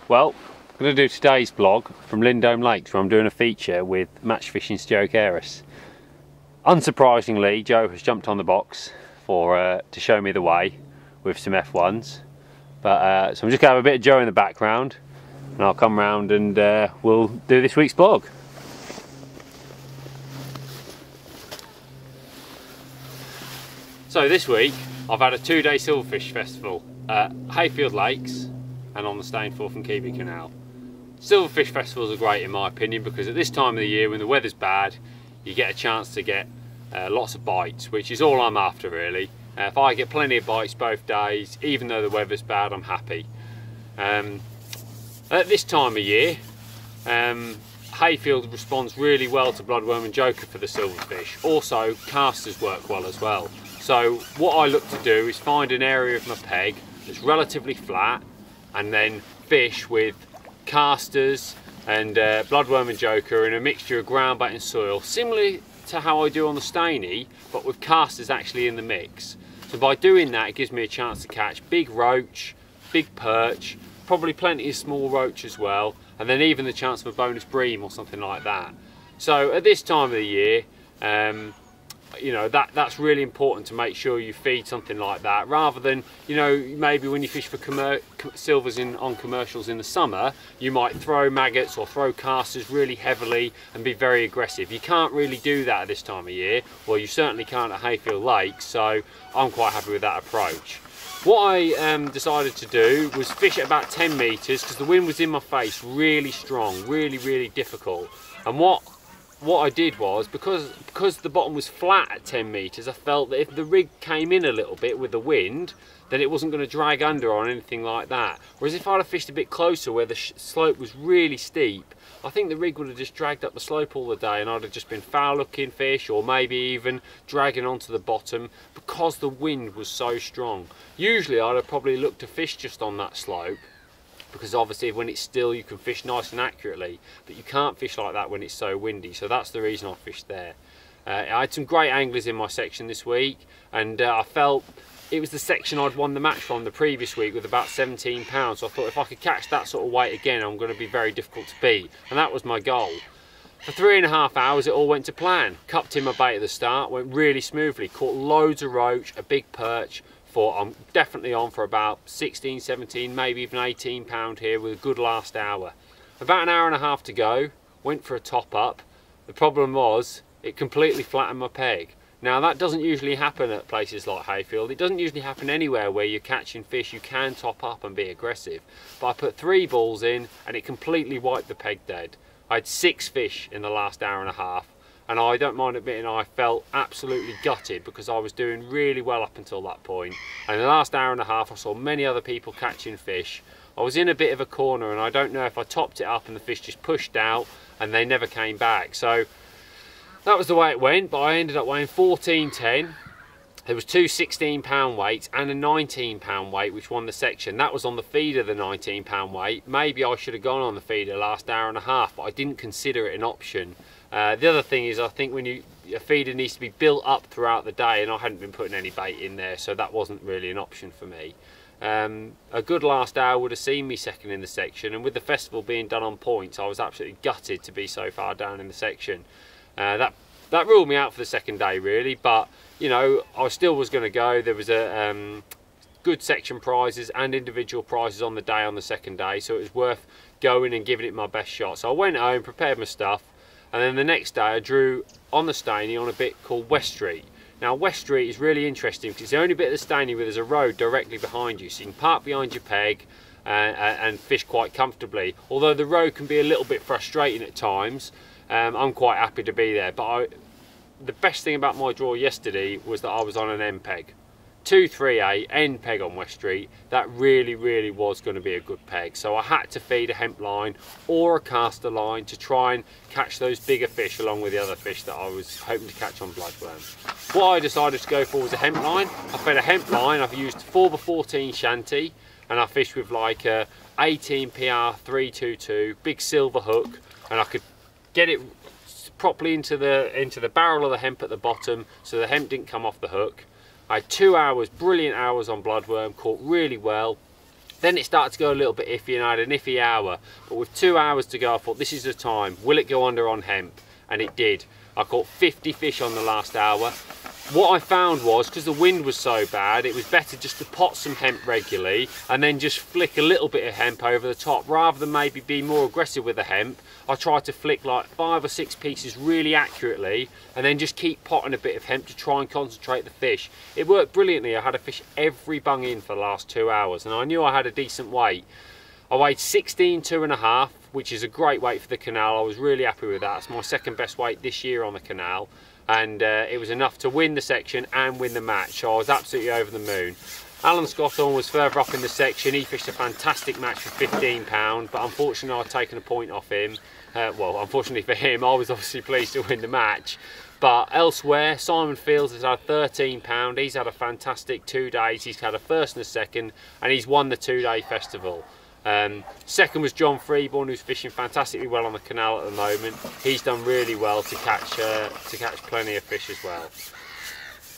Well, I'm going to do today's vlog from Lindome Lakes, where I'm doing a feature with Match Fishing's Joe Caris. Unsurprisingly, Joe has jumped on the box to show me the way with some F1s. But so I'm just going to have a bit of Joe in the background, and I'll come round and we'll do this week's vlog. So this week I've had a 2-day silverfish festival at Hayfield Lakes and on the Stainforth and Keeby Canal. Silverfish festivals are great in my opinion because at this time of the year when the weather's bad you get a chance to get lots of bites, which is all I'm after really. If I get plenty of bites both days, even though the weather's bad, I'm happy. At this time of year, Hayfield responds really well to bloodworm and joker for the silverfish. Also, casters work well as well. So what I look to do is find an area of my peg that's relatively flat and then fish with casters and bloodworm and joker in a mixture of ground bait and soil, similarly to how I do on the Staney, but with casters actually in the mix. So by doing that, it gives me a chance to catch big roach, big perch, probably plenty of small roach as well, and then even the chance of a bonus bream or something like that. So at this time of the year, you know, that's really important to make sure you feed something like that, rather than, you know, maybe when you fish for silvers on commercials in the summer, you might throw maggots or throw casters really heavily and be very aggressive. You can't really do that at this time of year. Well, you certainly can't at Hayfield Lakes, so I'm quite happy with that approach. What I decided to do was fish at about 10 metres because the wind was in my face, really strong, really difficult. And what I did was, because the bottom was flat at 10 metres, I felt that if the rig came in a little bit with the wind, then it wasn't going to drag under or anything like that. Whereas if I'd have fished a bit closer where the slope was really steep, I think the rig would have just dragged up the slope all the day and I'd have just been foul looking fish, or maybe even dragging onto the bottom because the wind was so strong. Usually I'd have probably looked to fish just on that slope, because obviously when it's still you can fish nice and accurately, but you can't fish like that when it's so windy, so that's the reason I fished there. I had some great anglers in my section this week, and I felt it was the section I'd won the match from the previous week with about 17 pounds, so I thought if I could catch that sort of weight again I'm going to be very difficult to beat, and that was my goal. For 3.5 hours it all went to plan. Cupped in my bait at the start, went really smoothly, caught loads of roach, a big perch. I'm definitely on for about 16, 17, maybe even 18 pound here with a good last hour. About an hour and a half to go, went for a top up. The problem was it completely flattened my peg. Now that doesn't usually happen at places like Hayfield. It doesn't usually happen anywhere where you're catching fish you can top up and be aggressive. But I put 3 balls in and it completely wiped the peg dead. I had 6 fish in the last hour and a half. And I don't mind admitting I felt absolutely gutted because I was doing really well up until that point. And in the last hour and a half I saw many other people catching fish. I was in a bit of a corner and I don't know if I topped it up and the fish just pushed out and they never came back. So that was the way it went, but I ended up weighing 14.10. There was 2 16-pound weights and a 19-pound weight which won the section. That was on the feeder, the 19-pound weight. Maybe I should have gone on the feeder last hour and a half, but I didn't consider it an option. The other thing is I think when a feeder needs to be built up throughout the day, and I hadn't been putting any bait in there, so that wasn't really an option for me. A good last hour would have seen me second in the section, and with the festival being done on points I was absolutely gutted to be so far down in the section. That ruled me out for the second day really, but you know, I still was going to go. There was a good section prizes and individual prizes on the day on the second day, so it was worth going and giving it my best shot. So I went home, prepared my stuff, and then the next day I drew on the Staney on a bit called West Street. Now West Street is really interesting because it's the only bit of the Staney where there's a road directly behind you, so you can park behind your peg and fish quite comfortably. Although the road can be a little bit frustrating at times, I'm quite happy to be there. But the best thing about my draw yesterday was that I was on an end peg. 238 end peg on West Street. That really was going to be a good peg, so I had to feed a hemp line or a caster line to try and catch those bigger fish along with the other fish that I was hoping to catch on bloodworm. What I decided to go for was a hemp line. I fed a hemp line. I've used 4x14 shanty and I fished with like a 18 PR 322 big silver hook, and I could get it properly into the barrel of the hemp at the bottom so the hemp didn't come off the hook. I had 2 hours, brilliant hours on bloodworm, caught really well. Then it started to go a little bit iffy and I had an iffy hour. But with 2 hours to go, I thought this is the time. Will it go under on hemp? And it did. I caught 50 fish on the last hour. What I found was, because the wind was so bad, it was better just to pot some hemp regularly and then just flick a little bit of hemp over the top. Rather than maybe be more aggressive with the hemp, I tried to flick like 5 or 6 pieces really accurately and then just keep potting a bit of hemp to try and concentrate the fish. It worked brilliantly. I had a fish every bung in for the last 2 hours and I knew I had a decent weight. I weighed 16.2½, which is a great weight for the canal. I was really happy with that. It's my second best weight this year on the canal. And it was enough to win the section and win the match, so I was absolutely over the moon. Alan Scotthorne was further up in the section. He fished a fantastic match for £15, but unfortunately I'd taken a point off him. Well, unfortunately for him, I was obviously pleased to win the match. But elsewhere, Simon Fields has had £13. He's had a fantastic 2 days. He's had a first and a second, and he's won the 2-day festival. Second was John Freeborn, who's fishing fantastically well on the canal at the moment. He's done really well to catch plenty of fish as well.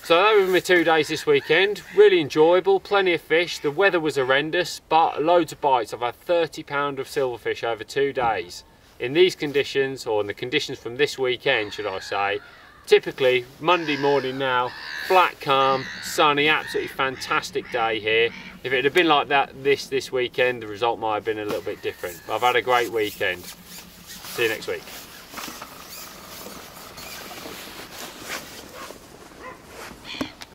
So that was my 2 days this weekend. Really enjoyable, plenty of fish. The weather was horrendous, but loads of bites. I've had £30 of silverfish over 2 days. In these conditions, or in the conditions from this weekend, should I say, typically Monday morning now, flat, calm, sunny, absolutely fantastic day here. If it had been like that this weekend, the result might have been a little bit different. I've had a great weekend. See you next week.